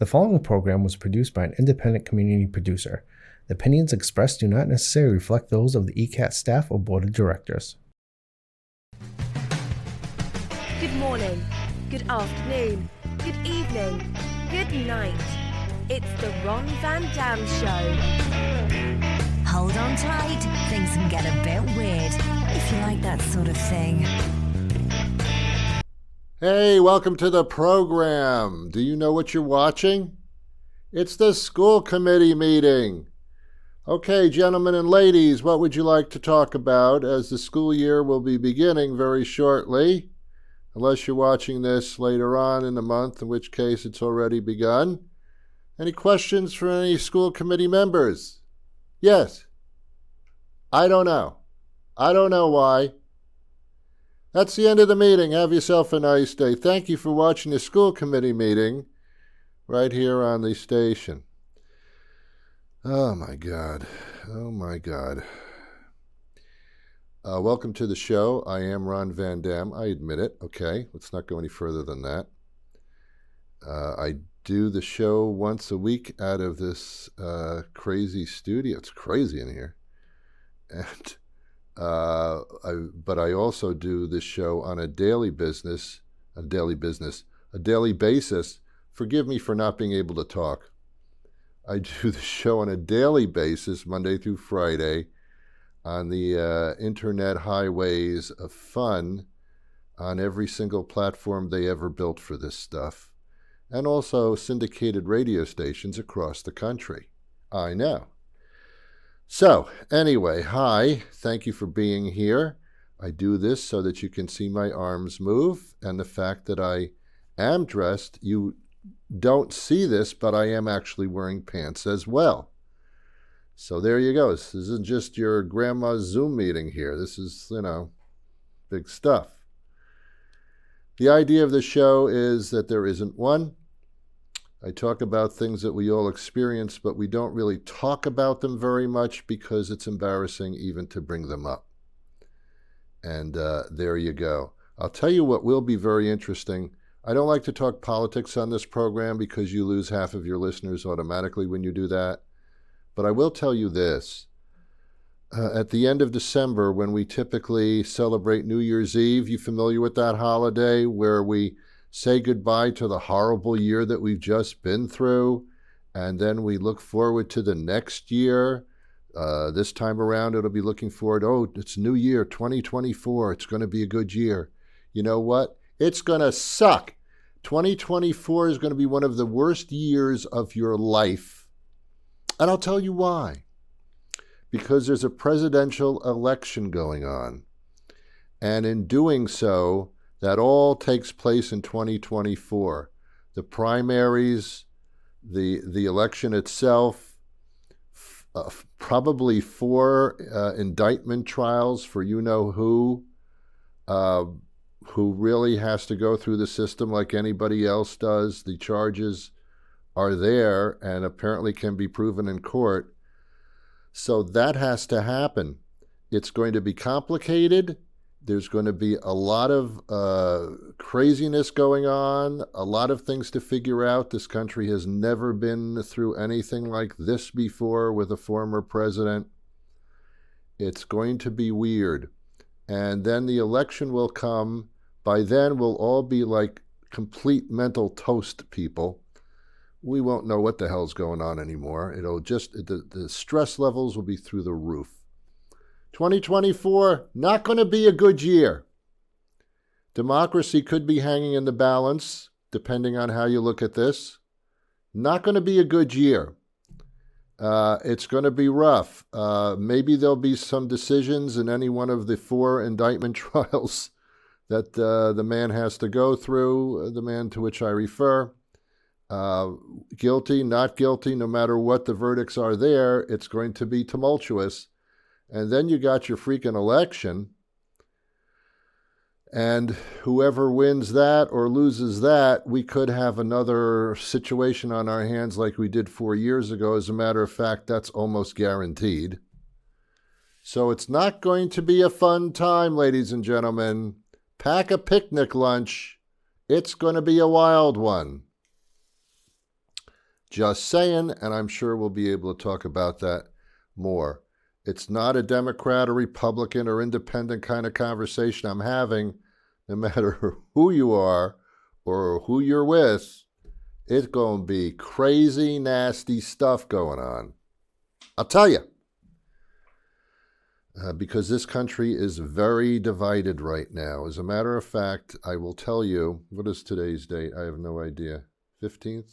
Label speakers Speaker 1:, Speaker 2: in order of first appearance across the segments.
Speaker 1: The following program was produced by an independent community producer. The opinions expressed do not necessarily reflect those of the ECAT staff or board of directors.
Speaker 2: Good morning, good afternoon, good evening, good night. It's the Ron Van Dam Show.
Speaker 3: Hold on tight, things can get a bit weird, if you like that sort of thing.
Speaker 4: Hey, welcome to the program. Do you know what you're watching? It's the school committee meeting. Okay, gentlemen and ladies, what would you like to talk about as the school year will be beginning very shortly? Unless you're watching this later on in the month, in which case it's already begun. Any questions for any school committee members? Yes. I don't know. I don't know why. That's the end of the meeting. Have yourself a nice day. Thank you for watching the school committee meeting right here on the station. Oh, my God. Oh, my God. Welcome to the show. I am Ron Van Dam. I admit it. Okay, let's not go any further than that. I do the show once a week out of this crazy studio. It's crazy in here. And but I also do this show on a daily basis. Forgive me for not being able to talk. I do the show on a daily basis, Monday through Friday, on the internet highways of fun on every single platform they ever built for this stuff, and also syndicated radio stations across the country. I know. So, anyway, hi, thank you for being here. I do this so that you can see my arms move, and the fact that I am dressed, you don't see this, but I am actually wearing pants as well. So there you go. This isn't just your grandma's Zoom meeting here. This is, big stuff. The idea of the show is that there isn't one. I talk about things that we all experience, but we don't really talk about them very much because it's embarrassing even to bring them up. And there you go. I'll tell you what will be very interesting. I don't like to talk politics on this program because you lose half of your listeners automatically when you do that. But I will tell you this. At the end of December, when we typically celebrate New Year's Eve, you familiar with that holiday where we say goodbye to the horrible year that we've just been through, and then we look forward to the next year. This time around, it'll be looking forward, it's New Year, 2024. It's going to be a good year. You know what? It's going to suck. 2024 is going to be one of the worst years of your life. And I'll tell you why. Because there's a presidential election going on. And in doing so, that all takes place in 2024. The primaries, the election itself, probably 4 indictment trials for you-know-who really has to go through the system like anybody else does. The charges are there and apparently can be proven in court. So that has to happen. It's going to be complicated. There's going to be a lot of craziness going on, a lot of things to figure out. This country has never been through anything like this before with a former president. It's going to be weird. And then the election will come. By then, we'll all be like complete mental toast people. We won't know what the hell's going on anymore. The stress levels will be through the roof. 2024, not going to be a good year. Democracy could be hanging in the balance, depending on how you look at this. Not going to be a good year. It's going to be rough. Maybe there'll be some decisions in any one of the 4 indictment trials that the man has to go through, the man to which I refer. Guilty, not guilty, no matter what the verdicts are there, it's going to be tumultuous. And then you got your freaking election. And whoever wins that or loses that, we could have another situation on our hands like we did 4 years ago. As a matter of fact, that's almost guaranteed. So it's not going to be a fun time, ladies and gentlemen. Pack a picnic lunch. It's going to be a wild one. Just saying, and I'm sure we'll be able to talk about that more. It's not a Democrat or Republican or independent kind of conversation I'm having. No matter who you are or who you're with, it's going to be crazy, nasty stuff going on. I'll tell you. Because this country is very divided right now. As a matter of fact, I will tell you, what is today's date? I have no idea. 15th?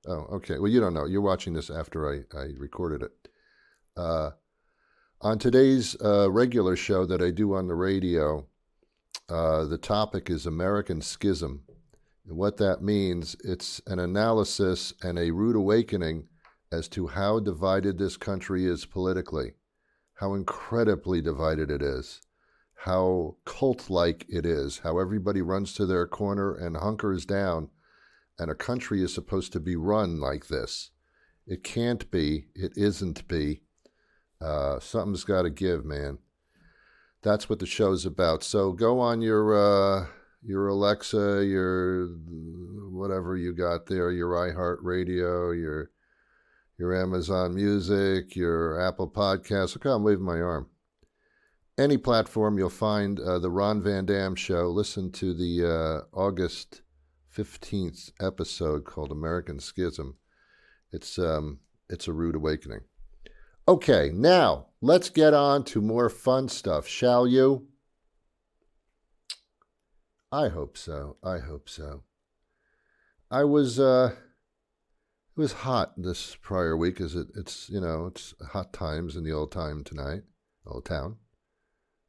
Speaker 4: Oh, okay. Well, you don't know. You're watching this after I recorded it. On today's regular show that I do on the radio, the topic is American Schism. And what that means, it's an analysis and a rude awakening as to how divided this country is politically, how incredibly divided it is, how cult-like it is, how everybody runs to their corner and hunkers down, and a country is supposed to be run like this. It can't be. It isn't be. Something's got to give, man. That's what the show's about. So go on your Alexa, your whatever you got there, your iHeartRadio, your Amazon Music, your Apple Podcasts. Look how I'm waving my arm. Any platform, you'll find the Ron Van Dam Show. Listen to the August 15th episode called American Schism. It's a rude awakening. Okay, now let's get on to more fun stuff, shall you? I hope so. I hope so. It was hot this prior week, as it's hot times in the old town.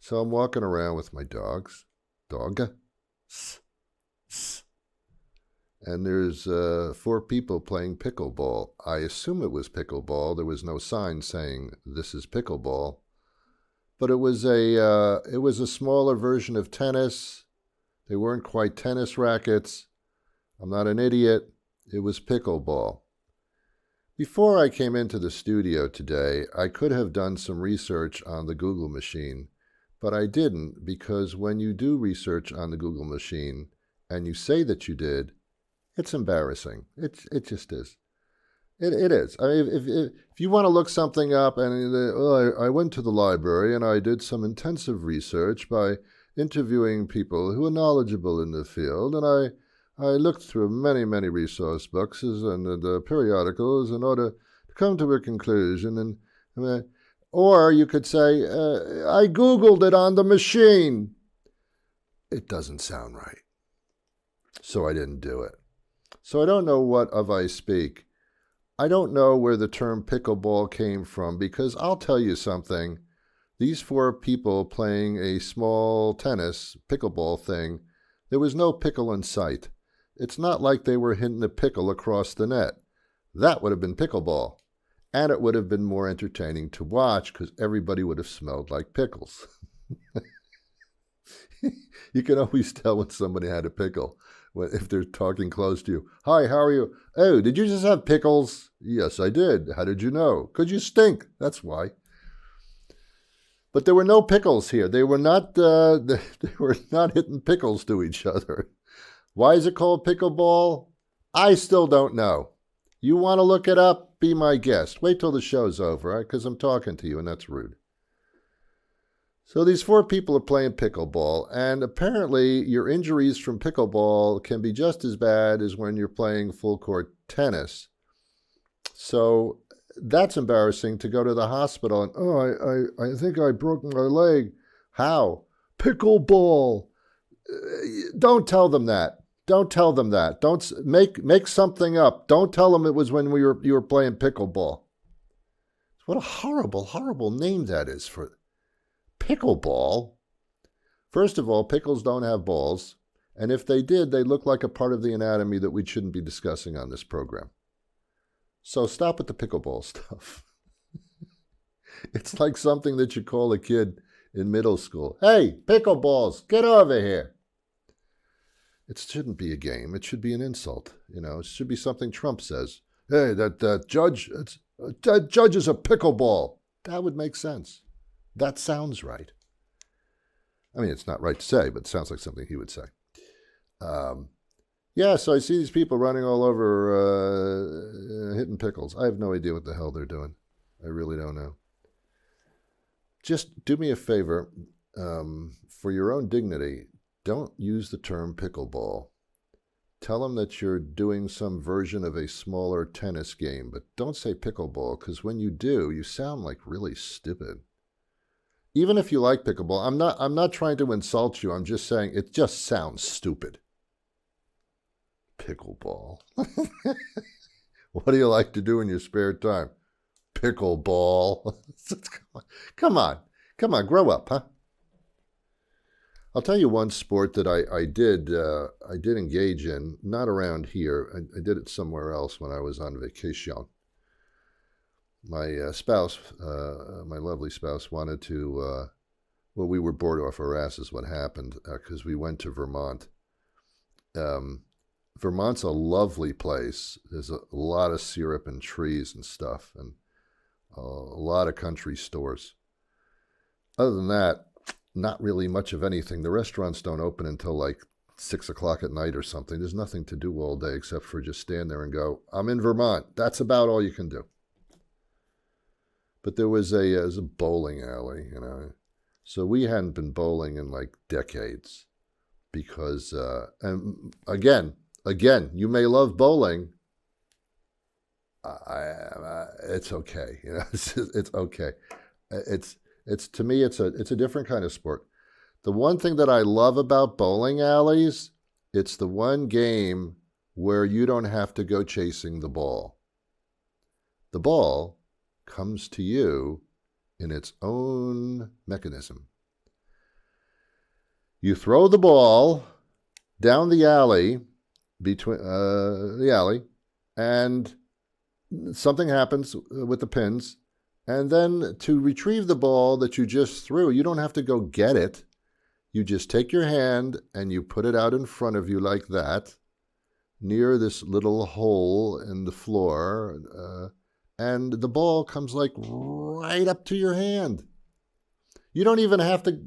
Speaker 4: So I'm walking around with my dog, and there's 4 people playing pickleball. I assume it was pickleball. There was no sign saying this is pickleball, but it was a smaller version of tennis. They weren't quite tennis rackets. I'm not an idiot. It was pickleball. Before I came into the studio today, I could have done some research on the Google machine, but I didn't, because when you do research on the Google machine and you say that you did, it's embarrassing. It just is. It is. I mean, if you want to look something up, and I went to the library and I did some intensive research by interviewing people who are knowledgeable in the field, and I looked through many, many resource books and the periodicals in order to come to a conclusion. Or you could say, I Googled it on the machine. It doesn't sound right. So I didn't do it. So I don't know what of I speak. I don't know where the term pickleball came from, because I'll tell you something. These 4 people playing a small tennis pickleball thing, there was no pickle in sight. It's not like they were hitting a pickle across the net. That would have been pickleball. And it would have been more entertaining to watch, because everybody would have smelled like pickles. You can always tell when somebody had a pickle if they're talking close to you. Hi, how are you? Oh, did you just have pickles? Yes, I did. How did you know? 'Cause you stink. That's why. But there were no pickles here. They were not hitting pickles to each other. Why is it called pickleball? I still don't know. You want to look it up? Be my guest. Wait till the show's over, because I'm talking to you, and that's rude. So these 4 people are playing pickleball, and apparently your injuries from pickleball can be just as bad as when you're playing full-court tennis. So that's embarrassing, to go to the hospital and, I think I broke my leg. How? Pickleball. Don't tell them that. Don't tell them that. Don't make something up. Don't tell them it was when you were playing pickleball. What a horrible, horrible name that is for pickleball. First of all, pickles don't have balls, and if they did, they look like a part of the anatomy that we shouldn't be discussing on this program. So stop with the pickleball stuff. It's like something that you call a kid in middle school. Hey, pickleballs, get over here. It shouldn't be a game. It should be an insult. It should be something Trump says. Hey, that judge is a pickleball. That would make sense. That sounds right. I mean, it's not right to say, but it sounds like something he would say. So I see these people running all over, hitting eating pickles. I have no idea what the hell they're doing. I really don't know. Just do me a favor, for your own dignity, don't use the term pickleball. Tell them that you're doing some version of a smaller tennis game, but don't say pickleball, because when you do, you sound like really stupid. Even if you like pickleball, I'm not trying to insult you. I'm just saying it just sounds stupid. Pickleball. What do you like to do in your spare time? Pickleball. Come on, grow up, huh? I'll tell you one sport that I did engage in, not around here. I did it somewhere else when I was on vacation. My spouse, my lovely spouse, wanted to, well, we were bored off our asses what happened, because we went to Vermont. Vermont's a lovely place. There's a lot of syrup and trees and stuff, and a lot of country stores. Other than that, not really much of anything. The restaurants don't open until like 6 o'clock at night or something. There's nothing to do all day except for just stand there and go, I'm in Vermont. That's about all you can do. But there was a bowling alley, you know. So we hadn't been bowling in like decades because, and again, you may love bowling. It's okay, you know. It's okay. It's to me, it's a different kind of sport. The one thing that I love about bowling alleys, it's the one game where you don't have to go chasing the ball. The ball comes to you in its own mechanism. You throw the ball down the alley, between the alley, and something happens with the pins. And then to retrieve the ball that you just threw, you don't have to go get it. You just take your hand and you put it out in front of you like that, near this little hole in the floor, and the ball comes like right up to your hand. You don't even have to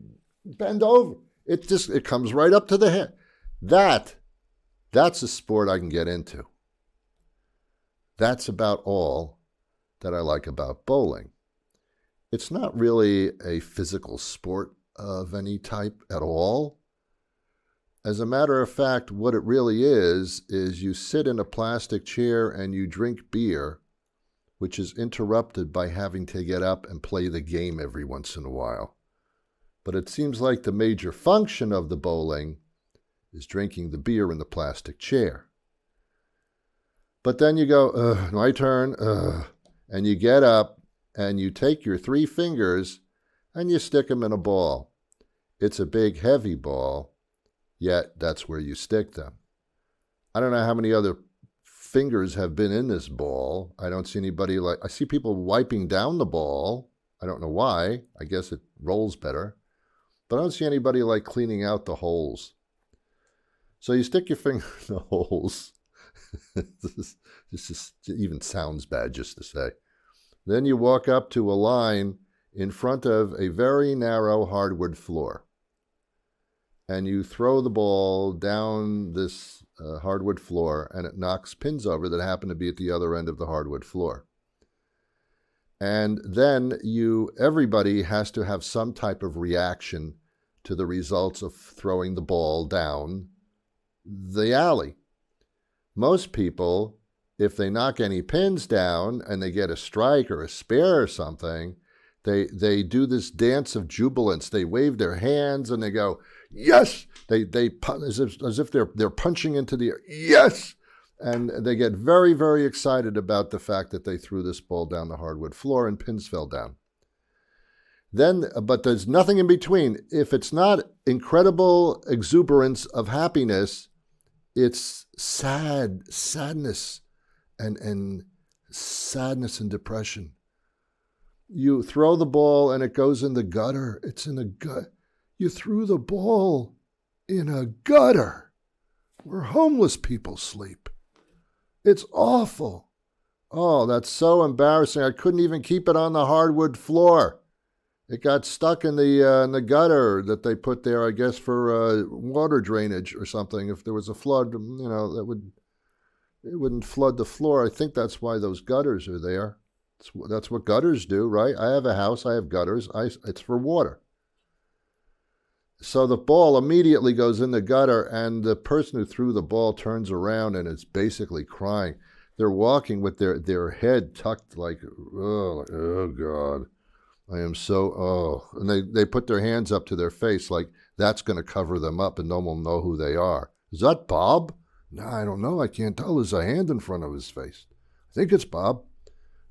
Speaker 4: bend over. It comes right up to the hand. That's a sport I can get into. That's about all that I like about bowling. It's not really a physical sport of any type at all. As a matter of fact, what it really is you sit in a plastic chair and you drink beer, which is interrupted by having to get up and play the game every once in a while. But it seems like the major function of the bowling is drinking the beer in the plastic chair. But then you go, my turn, and you get up and you take your 3 fingers and you stick them in a ball. It's a big, heavy ball, yet that's where you stick them. I don't know how many other fingers have been in this ball. I don't see anybody I see people wiping down the ball. I don't know why. I guess it rolls better. But I don't see anybody cleaning out the holes. So you stick your finger in the holes. This even sounds bad just to say. Then you walk up to a line in front of a very narrow hardwood floor. And you throw the ball down this hardwood floor, and it knocks pins over that happen to be at the other end of the hardwood floor. And then everybody has to have some type of reaction to the results of throwing the ball down the alley. Most people, if they knock any pins down and they get a strike or a spare or something, they do this dance of jubilance. They wave their hands and they go, yes! They as if they're punching into the air. Yes! And they get very, very excited about the fact that they threw this ball down the hardwood floor and pins fell down. But there's nothing in between. If it's not incredible exuberance of happiness, it's sadness and sadness and depression. You throw the ball and it goes in the gutter. It's in the gut. You threw the ball in a gutter where homeless people sleep. It's awful. Oh, that's so embarrassing. I couldn't even keep it on the hardwood floor. It got stuck in the gutter that they put there, I guess, for water drainage or something. If there was a flood, that would It wouldn't flood the floor. I think that's why those gutters are there. That's what gutters do, right? I have a house, I have gutters. It's for water. So the ball immediately goes in the gutter, and the person who threw the ball turns around and is basically crying. They're walking with their head tucked like, oh God, I am so, And they put their hands up to their face like that's going to cover them up and no one will know who they are. Is that Bob? No, I don't know. I can't tell. There's a hand in front of his face. I think it's Bob.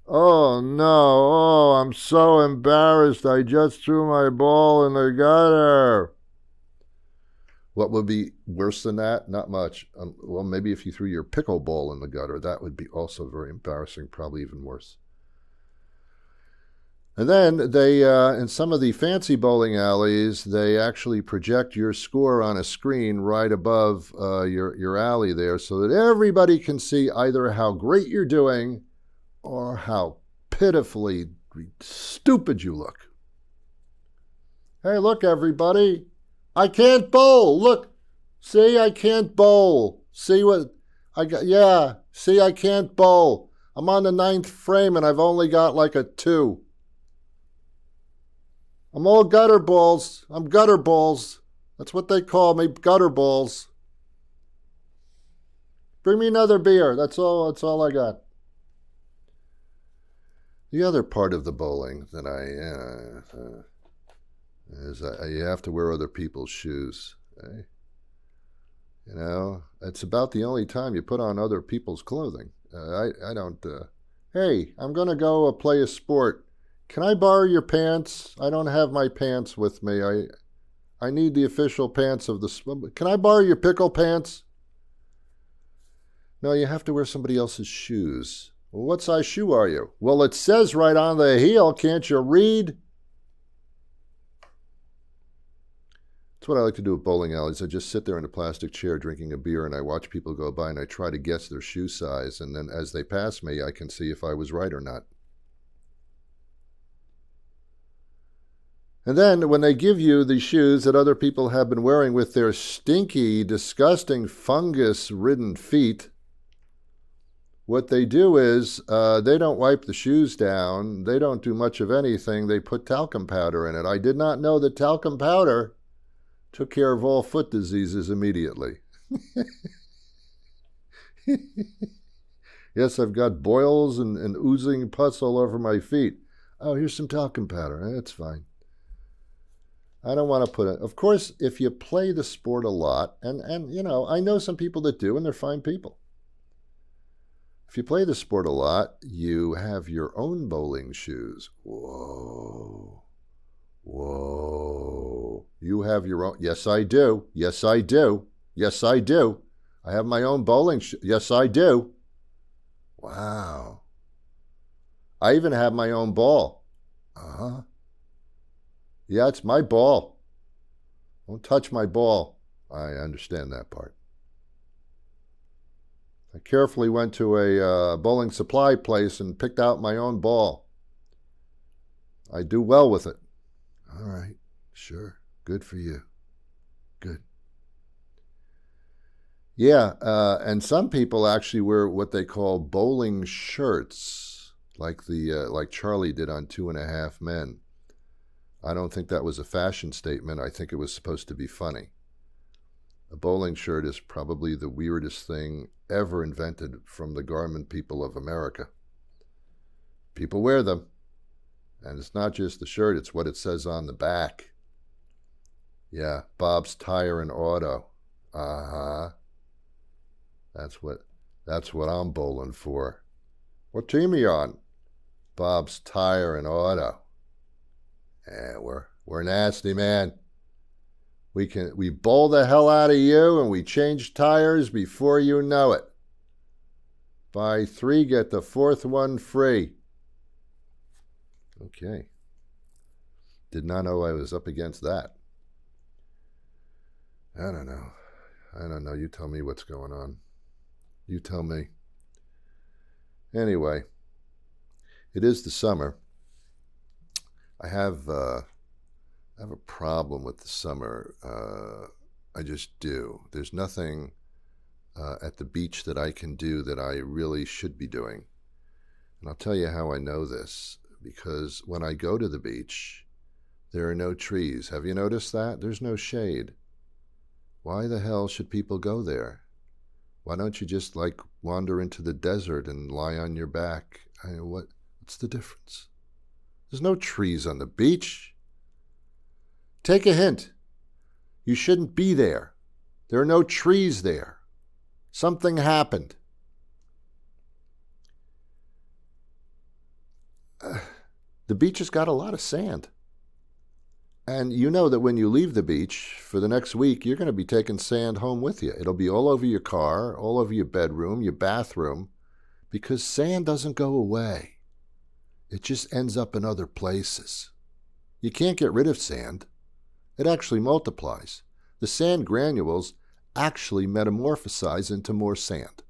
Speaker 4: Oh, no. Oh, I'm so embarrassed. I just threw my ball in the gutter. What would be worse than that? Not much. Well, maybe if you threw your pickleball in the gutter, that would be also very embarrassing, probably even worse. And then they, in some of the fancy bowling alleys, they actually project your score on a screen right above your alley there so that everybody can see either how great you're doing or how pitifully stupid you look. Hey, look, everybody. I can't bowl. Look. See, I can't bowl. See what I got? Yeah. See, I can't bowl. I'm on the 9th frame and I've only got like a 2. I'm all gutter balls. I'm gutter balls. That's what they call me, gutter balls. Bring me another beer. That's all I got. The other part of the bowling that is you have to wear other people's shoes. Eh? You know, it's about the only time you put on other people's clothing. I don't. Hey, I'm going to go play a sport. Can I borrow your pants? I don't have my pants with me. I need the official pants of the swim. Can I borrow your pickle pants? No, you have to wear somebody else's shoes. Well, what size shoe are you? Well, it says right on the heel. Can't you read? That's what I like to do at bowling alleys. I just sit there in a plastic chair drinking a beer, and I watch people go by, and I try to guess their shoe size. And then as they pass me, I can see if I was right or not. And then when they give you the shoes that other people have been wearing with their stinky, disgusting, fungus-ridden feet, what they do is they don't wipe the shoes down. They don't do much of anything. They put talcum powder in it. I did not know that talcum powder took care of all foot diseases immediately. Yes, I've got boils and oozing pus all over my feet. Oh, here's some talcum powder. That's fine. I don't want to put it. Of course, if you play the sport a lot, and you know, I know some people that do, and they're fine people. If you play the sport a lot, you have your own bowling shoes. Whoa. Whoa. You have your own. Yes, I do. Yes, I do. Yes, I do. I have my own bowling shoes. Yes, I do. Wow. I even have my own ball. Uh-huh. Yeah, it's my ball. Don't touch my ball. I understand that part. I carefully went to a bowling supply place and picked out my own ball. I do well with it. All right, sure. Good for you. Good. Yeah, and some people actually wear what they call bowling shirts, like Charlie did on 2.5 Men. I don't think that was a fashion statement. I think it was supposed to be funny. A bowling shirt is probably the weirdest thing ever invented from the garment people of America. People wear them. And it's not just the shirt, it's what it says on the back. Yeah, Bob's Tire and Auto. Uh-huh. That's what I'm bowling for. What team are you on? Bob's Tire and Auto. Yeah, we're nasty, man. We bowl the hell out of you and we change tires before you know it. Buy 3, get the 4th one free. Okay. Did not know I was up against that. I don't know. You tell me what's going on. You tell me. Anyway, it is the summer. I have a problem with the summer. I just do. There's nothing at the beach that I can do that I really should be doing. And I'll tell you how I know this, because when I go to the beach, there are no trees. Have you noticed that? There's no shade. Why the hell should people go there? Why don't you just wander into the desert and lie on your back? What's the difference? There's no trees on the beach. Take a hint. You shouldn't be there. There are no trees there. Something happened. The beach has got a lot of sand. And you know that when you leave the beach for the next week, you're going to be taking sand home with you. It'll be all over your car, all over your bedroom, your bathroom, because sand doesn't go away. It just ends up in other places. You can't get rid of sand. It actually multiplies. The sand granules actually metamorphosize into more sand.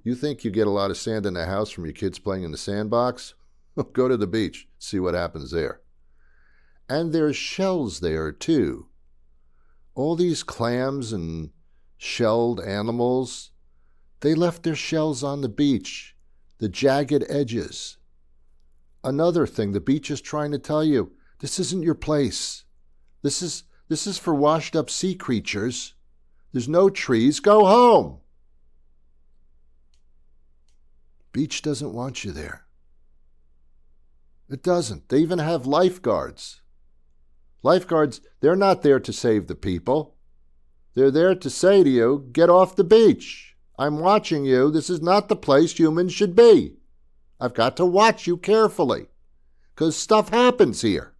Speaker 4: You think you get a lot of sand in the house from your kids playing in the sandbox? Go to the beach, see what happens there. And there's shells there too. All these clams and shelled animals, they left their shells on the beach, the jagged edges. Another thing the beach is trying to tell you, this isn't your place. This is for washed up sea creatures. There's no trees. Go home. Beach doesn't want you there. It doesn't. They even have lifeguards. Lifeguards, they're not there to save the people. They're there to say to you, get off the beach. I'm watching you. This is not the place humans should be. I've got to watch you carefully, because stuff happens here.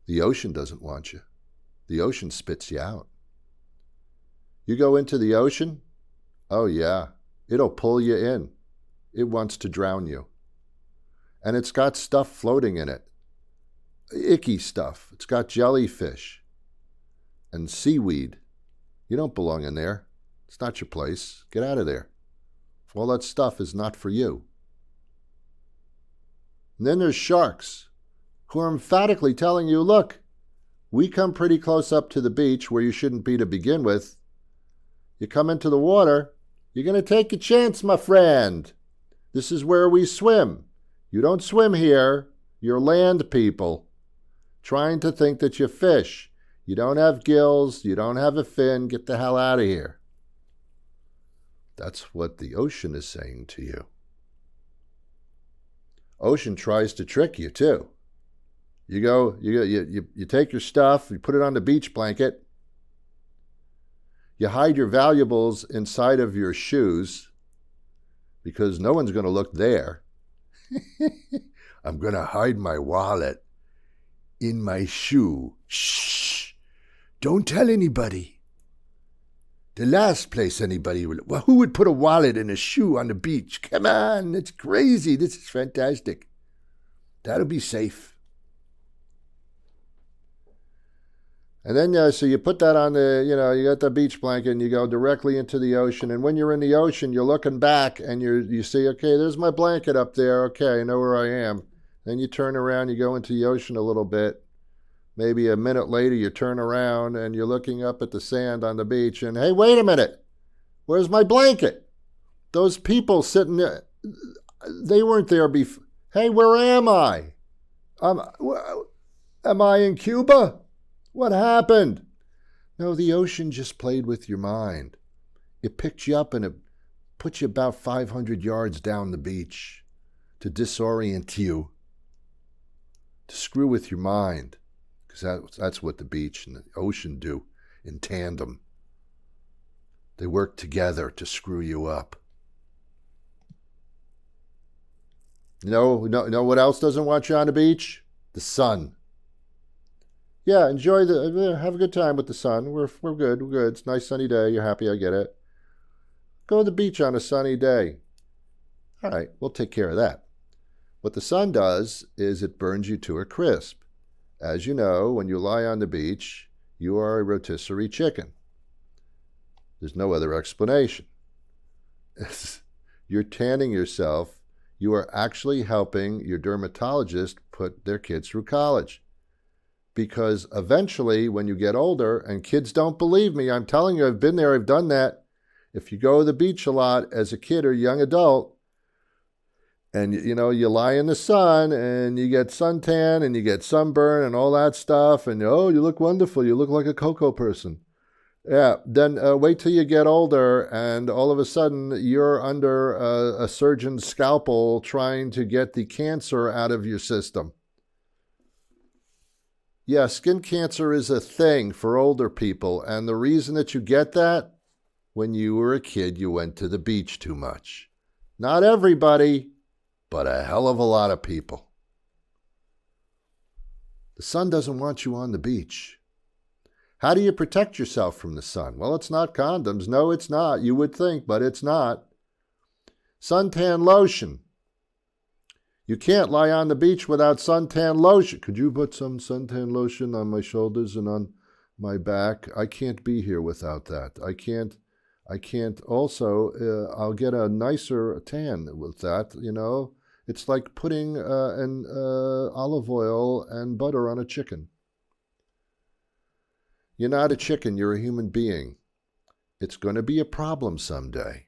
Speaker 4: The ocean doesn't want you. The ocean spits you out. You go into the ocean, oh yeah, it'll pull you in. It wants to drown you. And it's got stuff floating in it. Icky stuff. It's got jellyfish and seaweed. You don't belong in there. It's not your place. Get out of there. All that stuff is not for you. And then there's sharks who are emphatically telling you, look, we come pretty close up to the beach where you shouldn't be to begin with. You come into the water, you're going to take a chance, my friend. This is where we swim. You don't swim here. You're land people, trying to think that you fish. You don't have gills. You don't have a fin. Get the hell out of here. That's what the ocean is saying to you. Ocean tries to trick you, too. You take your stuff, you put it on the beach blanket, you hide your valuables inside of your shoes because no one's going to look there. I'm going to hide my wallet in my shoe. Shh! Don't tell anybody. The last place anybody would... Well, who would put a wallet in a shoe on the beach? Come on, that's crazy. This is fantastic. That'll be safe. And then, so you put that on the, you got the beach blanket and you go directly into the ocean. And when you're in the ocean, you're looking back and you see, okay, there's my blanket up there. Okay, I know where I am. Then you turn around, you go into the ocean a little bit. Maybe a minute later, you turn around and you're looking up at the sand on the beach. And, hey, wait a minute. Where's my blanket? Those people sitting there, they weren't there before. Hey, where am I? Am I in Cuba? What happened? No, the ocean just played with your mind. It picked you up and it put you about 500 yards down the beach to disorient you, to screw with your mind, because that's what the beach and the ocean do in tandem. They work together to screw you up. No, what else doesn't want you on the beach? The sun. Yeah, have a good time with the sun. We're good. It's a nice sunny day. You're happy, I get it. Go to the beach on a sunny day. All right, we'll take care of that. What the sun does is it burns you to a crisp. As you know, when you lie on the beach, you are a rotisserie chicken. There's no other explanation. You're tanning yourself. you are actually helping your dermatologist put their kids through college. Because eventually, when you get older, and kids don't believe me, I'm telling you, I've been there, I've done that. If you go to the beach a lot as a kid or young adult, and you lie in the sun and you get suntan and you get sunburn and all that stuff, and oh, you look wonderful, you look like a cocoa person. Yeah, then wait till you get older and all of a sudden you're under a surgeon's scalpel trying to get the cancer out of your system. Yeah, skin cancer is a thing for older people, and the reason that you get that, when you were a kid, you went to the beach too much. Not everybody, but a hell of a lot of people. The sun doesn't want you on the beach. How do you protect yourself from the sun? Well, it's not condoms. No, it's not. You would think, but it's not. Suntan lotion. You can't lie on the beach without suntan lotion. Could you put some suntan lotion on my shoulders and on my back? I can't be here without that. I can't. Also, I'll get a nicer tan with that, It's like putting an olive oil and butter on a chicken. You're not a chicken, you're a human being. It's going to be a problem someday.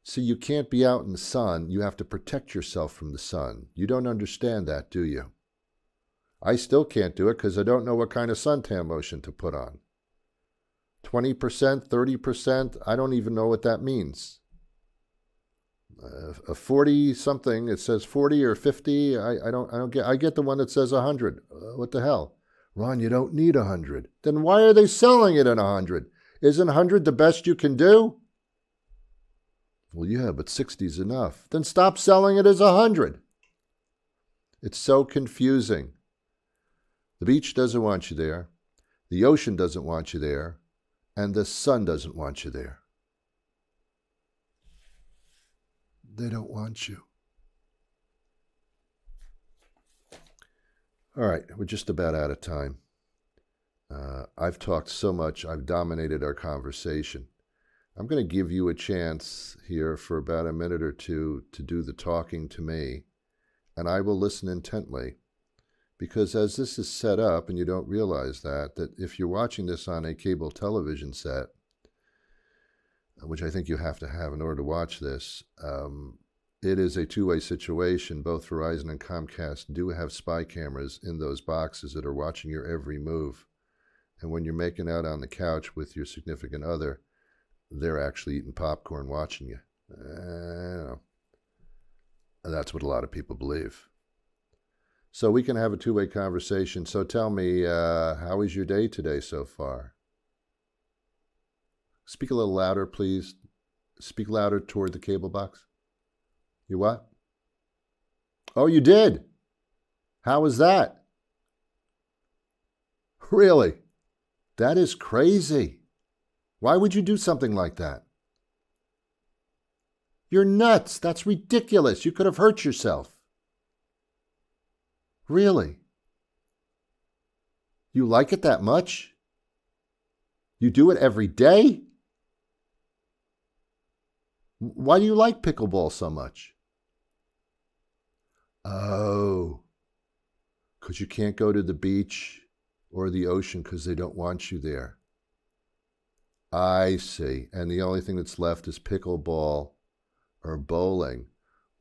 Speaker 4: See, you can't be out in the sun. You have to protect yourself from the sun. You don't understand that, do you? I still can't do it because I don't know what kind of suntan lotion to put on. 20%, 30%, I don't even know what that means. A 40 something, it says 40 or 50. I don't get. I get the one that says 100. What the hell, Ron? You don't need 100. Then why are they selling it at 100? Isn't 100 the best you can do? Well, yeah, but 60 is enough. Then stop selling it as 100. It's so confusing. The beach doesn't want you there. The ocean doesn't want you there. And the sun doesn't want you there. They don't want you. All right, we're just about out of time. I've talked so much, I've dominated our conversation. I'm going to give you a chance here for about a minute or two to do the talking to me, and I will listen intently. Because as this is set up, and you don't realize that if you're watching this on a cable television set, which I think you have to have in order to watch this, it is a two-way situation. Both Verizon and Comcast do have spy cameras in those boxes that are watching your every move. And when you're making out on the couch with your significant other, they're actually eating popcorn watching you. That's what a lot of people believe. So we can have a two-way conversation. So tell me, how is your day today so far? Speak a little louder, please. Speak louder toward the cable box. You what? Oh, you did? How was that? Really? That is crazy. Why would you do something like that? You're nuts. That's ridiculous. You could have hurt yourself. Really? You like it that much? You do it every day? Why do you like pickleball so much? Oh, because you can't go to the beach or the ocean because they don't want you there. I see. And the only thing that's left is pickleball or bowling.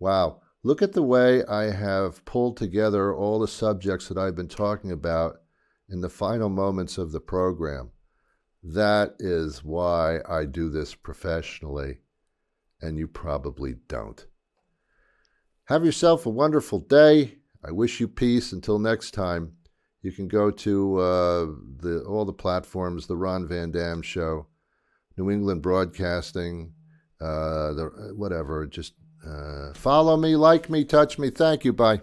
Speaker 4: Wow. Look at the way I have pulled together all the subjects that I've been talking about in the final moments of the program. That is why I do this professionally, and you probably don't. Have yourself a wonderful day. I wish you peace. Until next time, you can go to all the platforms, the Ron Van Dam Show, New England Broadcasting, whatever. Just follow me, like me, touch me. Thank you. Bye.